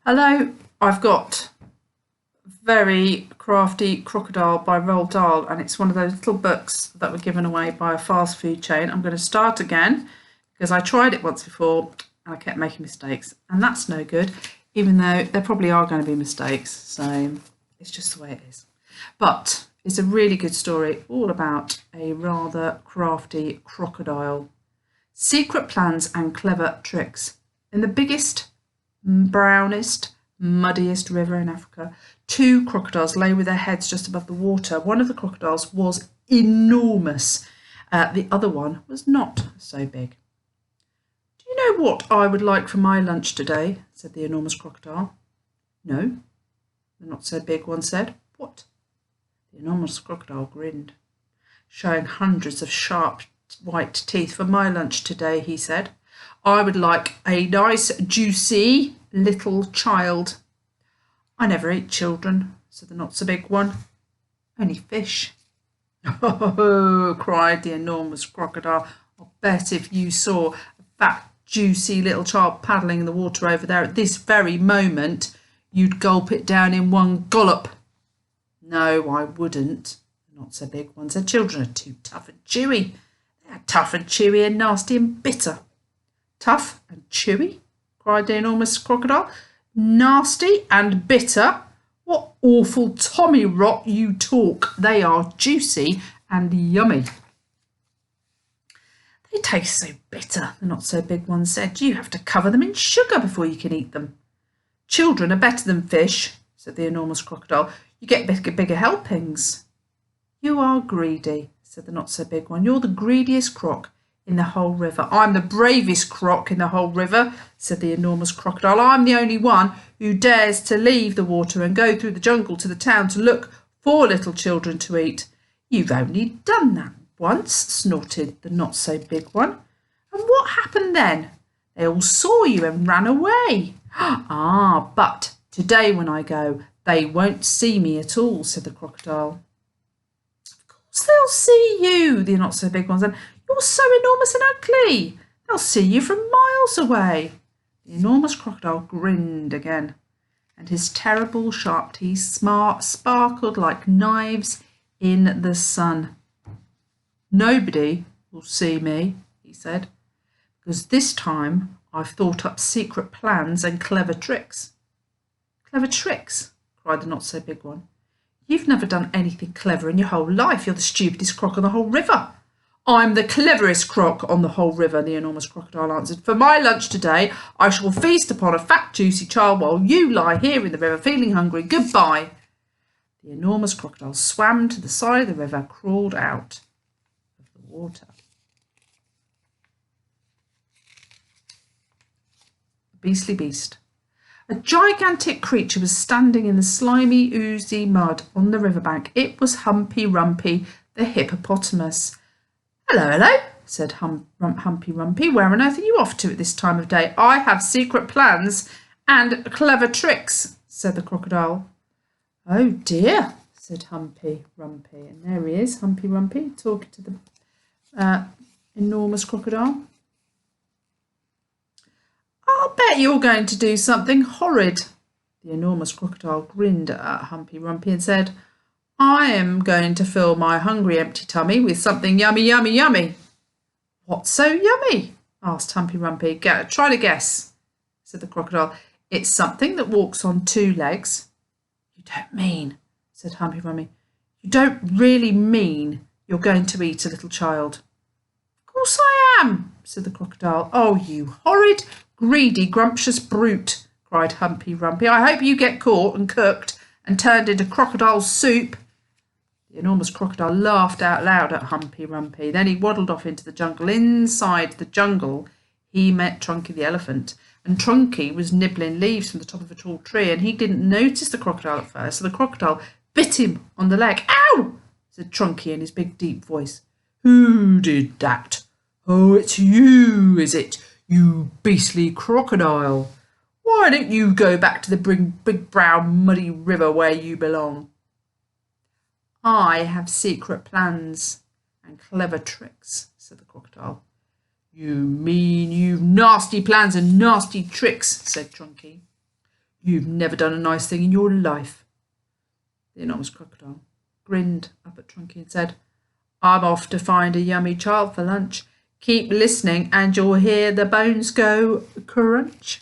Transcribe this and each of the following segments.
Hello, I've got Very Crafty Crocodile by Roald Dahl, and it's one of those little books that were given away by a fast food chain. I'm going to start again because I tried it once before and I kept making mistakes, and that's no good, even though there probably are going to be mistakes, so it's just the way it is. But it's a really good story all about a rather crafty crocodile. Secret plans and clever tricks. In the biggest, brownest, muddiest river in Africa, two crocodiles lay with their heads just above the water. One of the crocodiles was enormous. The other one was not so big. "Do you know what I would like for my lunch today?" said the enormous crocodile. "No," the not so big one said. "What?" The enormous crocodile grinned, showing hundreds of sharp white teeth. "For my lunch today," he said, "I would like a nice, juicy little child." "I never eat children," said the not-so-big one. "Only fish." "Oh," cried the enormous crocodile, "I'll bet if you saw a fat, juicy little child paddling in the water over there at this very moment, you'd gulp it down in one gollop." "No, I wouldn't," the not-so-big one said. "Children are too tough and chewy. They're tough and chewy and nasty and bitter." "Tough and chewy?" cried the enormous crocodile. "Nasty and bitter? What awful tommy rot you talk. They are juicy and yummy." "They taste so bitter," the not-so-big one said. "You have to cover them in sugar before you can eat them." "Children are better than fish," said the enormous crocodile. "You get bigger helpings." "You are greedy," said the not-so-big one. "You're the greediest croc in the whole river." "I'm the bravest croc in the whole river," said the enormous crocodile. "I'm the only one who dares to leave the water and go through the jungle to the town to look for little children to eat." "You've only done that once," snorted the not-so-big one. "And what happened then?" "They all saw you and ran away." "Ah, but today when I go, they won't see me at all," said the crocodile. "Of course they'll see you," the not-so-big one said. "You're so enormous and ugly. They'll see you from miles away." The enormous crocodile grinned again, and his terrible sharp teeth sparkled like knives in the sun. "Nobody will see me," he said, "because this time I've thought up secret plans and clever tricks." "Clever tricks?" cried the not-so-big one. "You've never done anything clever in your whole life. You're the stupidest croc on the whole river." "I'm the cleverest croc on the whole river," the enormous crocodile answered. "For my lunch today, I shall feast upon a fat, juicy child while you lie here in the river feeling hungry. Goodbye." The enormous crocodile swam to the side of the river, crawled out of the water. The Beastly Beast. A gigantic creature was standing in the slimy, oozy mud on the riverbank. It was Humpy Rumpy, the hippopotamus. "Hello, hello," said Humpy Rumpy. "Where on earth are you off to at this time of day?" "I have secret plans and clever tricks," said the crocodile. "Oh dear," said Humpy Rumpy. And there he is, Humpy Rumpy, talking to the enormous crocodile. "I'll bet you're going to do something horrid." The enormous crocodile grinned at Humpy Rumpy and said, "I am going to fill my hungry, empty tummy with something yummy, yummy, yummy." "What's so yummy?" asked Humpy Rumpy. "Try to guess," said the crocodile. "It's something that walks on two legs." "You don't mean," said Humpy Rumpy, "you don't really mean you're going to eat a little child?" "Of course I am," said the crocodile. "Oh, you horrid, greedy, grumptious brute," cried Humpy Rumpy. "I hope you get caught and cooked and turned into crocodile soup." The enormous crocodile laughed out loud at Humpy Rumpy. Then he waddled off into the jungle. Inside the jungle, he met Trunky the elephant. And Trunky was nibbling leaves from the top of a tall tree, and he didn't notice the crocodile at first, so the crocodile bit him on the leg. "Ow!" said Trunky in his big, deep voice. "Who did that? Oh, it's you, is it, you beastly crocodile? Why don't you go back to the big brown muddy river where you belong?" "I have secret plans and clever tricks," said the crocodile. "You mean you've nasty plans and nasty tricks," said Trunky. You've never done a nice thing in your life. The enormous crocodile grinned up at Trunky and said, I'm off to find a yummy child for lunch. Keep listening and you'll hear the bones go crunch.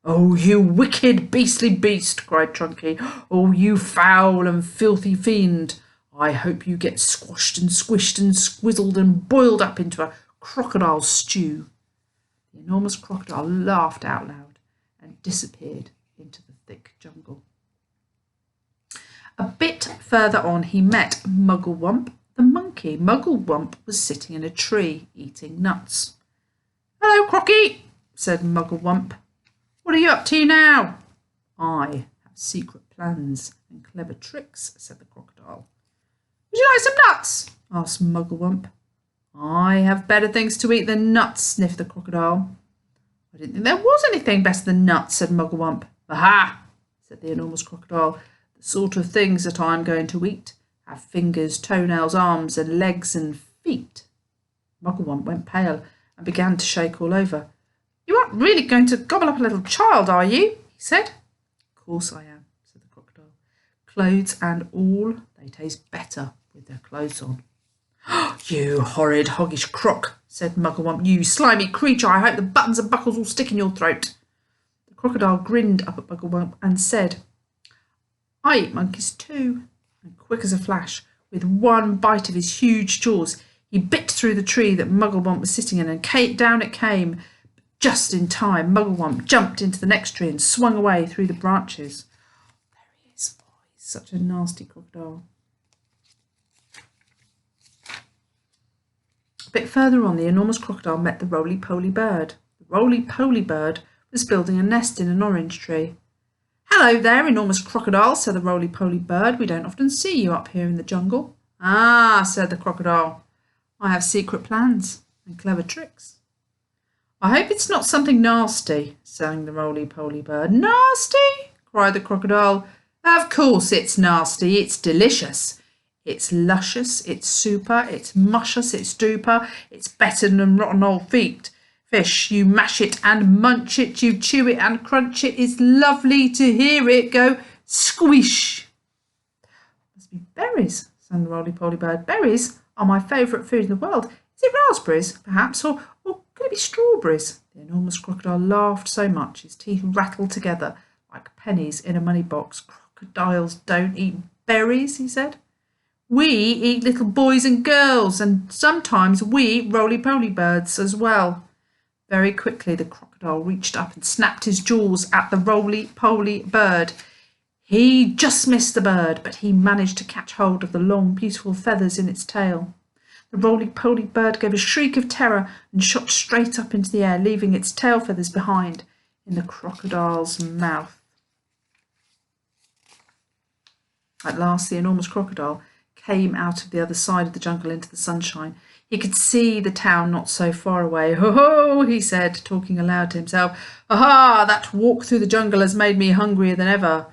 Oh, you wicked beastly beast, cried Trunky. Oh, you foul and filthy fiend. I hope you get squashed and squished and squizzled and boiled up into a crocodile stew. The enormous crocodile laughed out loud and disappeared into the thick jungle. A bit further on he met Mugglewump the monkey. Mugglewump was sitting in a tree eating nuts. Hello, Crocky, said Mugglewump. What are you up to now? I have secret plans and clever tricks, said the crocodile. Would you like some nuts? Asked Mugglewump. I have better things to eat than nuts, sniffed the crocodile. I didn't think there was anything better than nuts, said Mugglewump. Aha, said the enormous crocodile. The sort of things that I'm going to eat have fingers, toenails, arms and legs and feet. Mugglewump went pale and began to shake all over. You aren't really going to gobble up a little child, are you? He said. Of course I am, said the crocodile. Clothes and all, they taste better with their clothes on. You horrid hoggish croc, said Mugglewump. You slimy creature, I hope the buttons and buckles will stick in your throat. The crocodile grinned up at Mugglewump and said, I eat monkeys too. And quick as a flash, with one bite of his huge jaws, he bit through the tree that Mugglewump was sitting in, and down it came. Just in time, Mugglewump jumped into the next tree and swung away through the branches. There he is. Oh, he's such a nasty crocodile. A bit further on, the enormous crocodile met the roly-poly bird. The roly-poly bird was building a nest in an orange tree. Hello there, enormous crocodile, said the roly-poly bird. We don't often see you up here in the jungle. Ah, said the crocodile. I have secret plans and clever tricks. I hope it's not something nasty, sang the roly-poly bird. Nasty? Cried the crocodile. Of course it's nasty. It's delicious. It's luscious. It's super. It's muscious. It's duper. It's better than rotten old feet. Fish, you mash it and munch it, you chew it and crunch it. It's lovely to hear it go squish. Must be berries, sang the roly-poly bird. Berries are my favourite food in the world. Is it raspberries, perhaps, or could it be strawberries? The enormous crocodile laughed so much his teeth rattled together like pennies in a money box. Crocodiles don't eat berries, he said. We eat little boys and girls, and sometimes we eat roly-poly birds as well. Very quickly the crocodile reached up and snapped his jaws at the roly-poly bird. He just missed the bird, but he managed to catch hold of the long, beautiful feathers in its tail. The roly-poly bird gave a shriek of terror and shot straight up into the air, leaving its tail feathers behind in the crocodile's mouth. At last the enormous crocodile came out of the other side of the jungle into the sunshine. He could see the town not so far away. Ho ho, he said, talking aloud to himself. Aha, that walk through the jungle has made me hungrier than ever.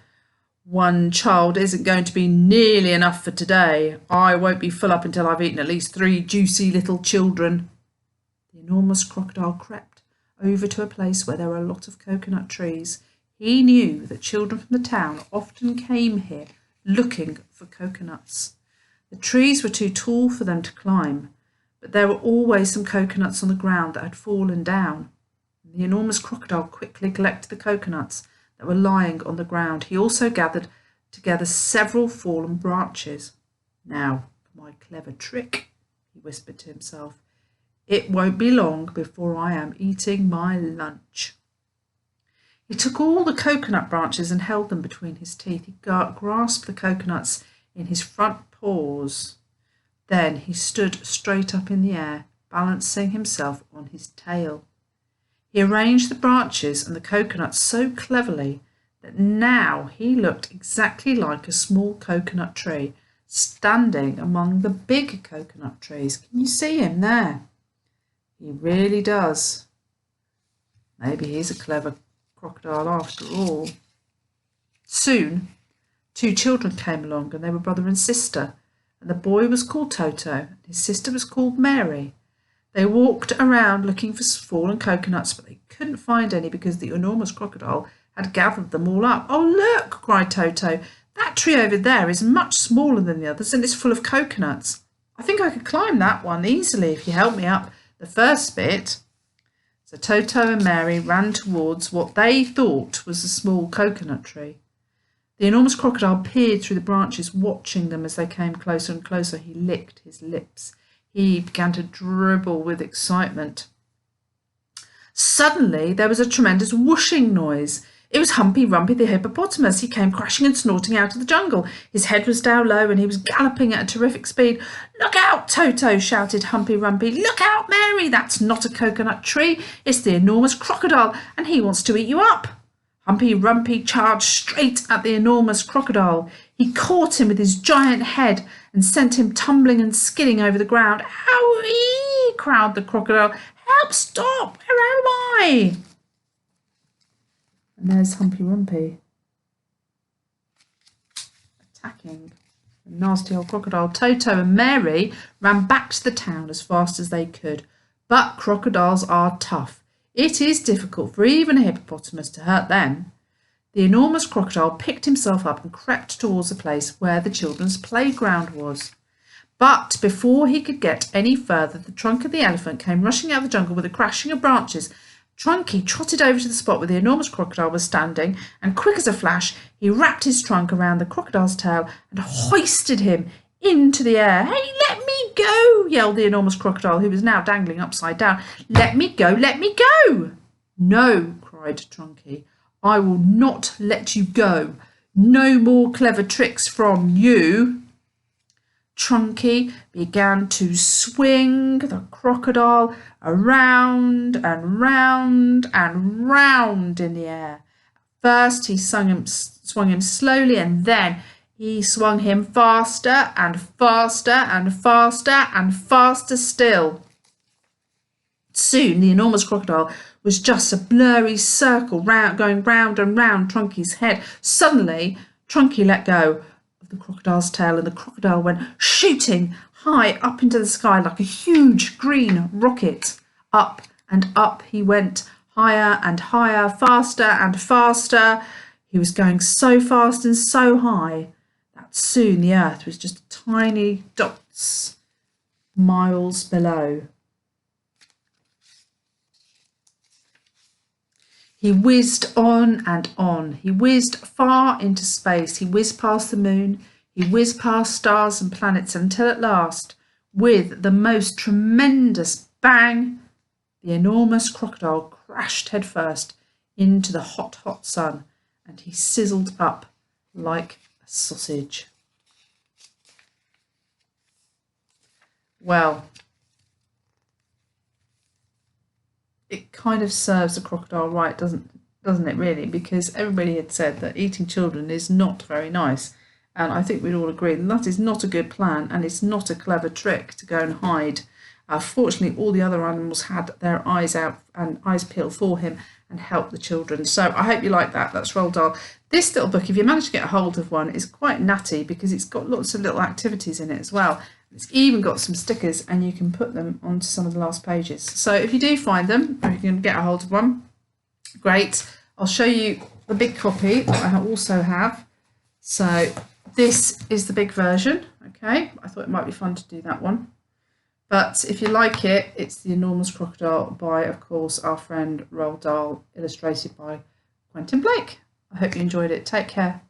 One child isn't going to be nearly enough for today. I won't be full up until I've eaten at least 3 juicy little children. The enormous crocodile crept over to a place where there were a lot of coconut trees. He knew that children from the town often came here looking for coconuts. The trees were too tall for them to climb, but there were always some coconuts on the ground that had fallen down. The enormous crocodile quickly collected the coconuts that were lying on the ground. He also gathered together several fallen branches. Now, for my clever trick, he whispered to himself. It won't be long before I am eating my lunch. He took all the coconut branches and held them between his teeth. He grasped the coconuts in his front paws. Then he stood straight up in the air, balancing himself on his tail. He arranged the branches and the coconuts so cleverly that now he looked exactly like a small coconut tree standing among the big coconut trees. Can you see him there? He really does. Maybe he's a clever crocodile after all. Soon, 2 children came along, and they were brother and sister. And the boy was called Toto, and his sister was called Mary. They walked around looking for fallen coconuts, but they couldn't find any because the enormous crocodile had gathered them all up. "Oh, look," cried Toto. "That tree over there is much smaller than the others and it's full of coconuts. I think I could climb that one easily if you help me up the first bit." So Toto and Mary ran towards what they thought was a small coconut tree. The enormous crocodile peered through the branches, watching them as they came closer and closer. He licked his lips. He began to dribble with excitement. Suddenly there was a tremendous whooshing noise. It was Humpy Rumpy the hippopotamus. He came crashing and snorting out of the jungle. His head was down low and he was galloping at a terrific speed. "Look out, Toto!" shouted Humpy Rumpy. "Look out, Mary! That's not a coconut tree. It's the enormous crocodile and he wants to eat you up." Humpy Rumpy charged straight at the enormous crocodile. He caught him with his giant head and sent him tumbling and skidding over the ground. "Owie!" crowed the crocodile. "Help! Stop! Where am I?" And there's Humpy Rumpy attacking the nasty old crocodile. Toto and Mary ran back to the town as fast as they could. But crocodiles are tough. It is difficult for even a hippopotamus to hurt them. The enormous crocodile picked himself up and crept towards the place where the children's playground was. But before he could get any further, the trunk of the elephant came rushing out of the jungle with a crashing of branches. Trunky trotted over to the spot where the enormous crocodile was standing, and quick as a flash, he wrapped his trunk around the crocodile's tail and hoisted him into the air. "Hey, let me go!" yelled the enormous crocodile, who was now dangling upside down. "Let me go! Let me go!" "No," cried Trunky. "I will not let you go. No more clever tricks from you." Trunky began to swing the crocodile around and round and round in the air. First he swung him slowly, and then he swung him faster and faster and faster and faster still. Soon the enormous crocodile was just a blurry circle going round and round Trunky's head. Suddenly Trunky let go of the crocodile's tail, and the crocodile went shooting high up into the sky like a huge green rocket. Up and up he went, higher and higher, faster and faster. He was going so fast and so high that soon the earth was just tiny dots miles below. He whizzed on and on. He whizzed far into space. He whizzed past the moon. He whizzed past stars and planets until at last, with the most tremendous bang, the enormous crocodile crashed headfirst into the hot, hot sun, and he sizzled up like a sausage. Well, it kind of serves the crocodile right, doesn't it really? Because everybody had said that eating children is not very nice. And I think we'd all agree that is not a good plan, and it's not a clever trick to go and hide. Fortunately, all the other animals had their eyes out and eyes peeled for him and helped the children. So I hope you like that. That's Roald Dahl. This little book, if you manage to get a hold of one, is quite natty because it's got lots of little activities in it as well. It's even got some stickers, and you can put them onto some of the last pages. So if you do find them, or you can get a hold of one, great. I'll show you the big copy that I also have. So this is the big version. Okay, I thought it might be fun to do that one. But if you like it, it's The Enormous Crocodile by, of course, our friend Roald Dahl, illustrated by Quentin Blake. I hope you enjoyed it. Take care.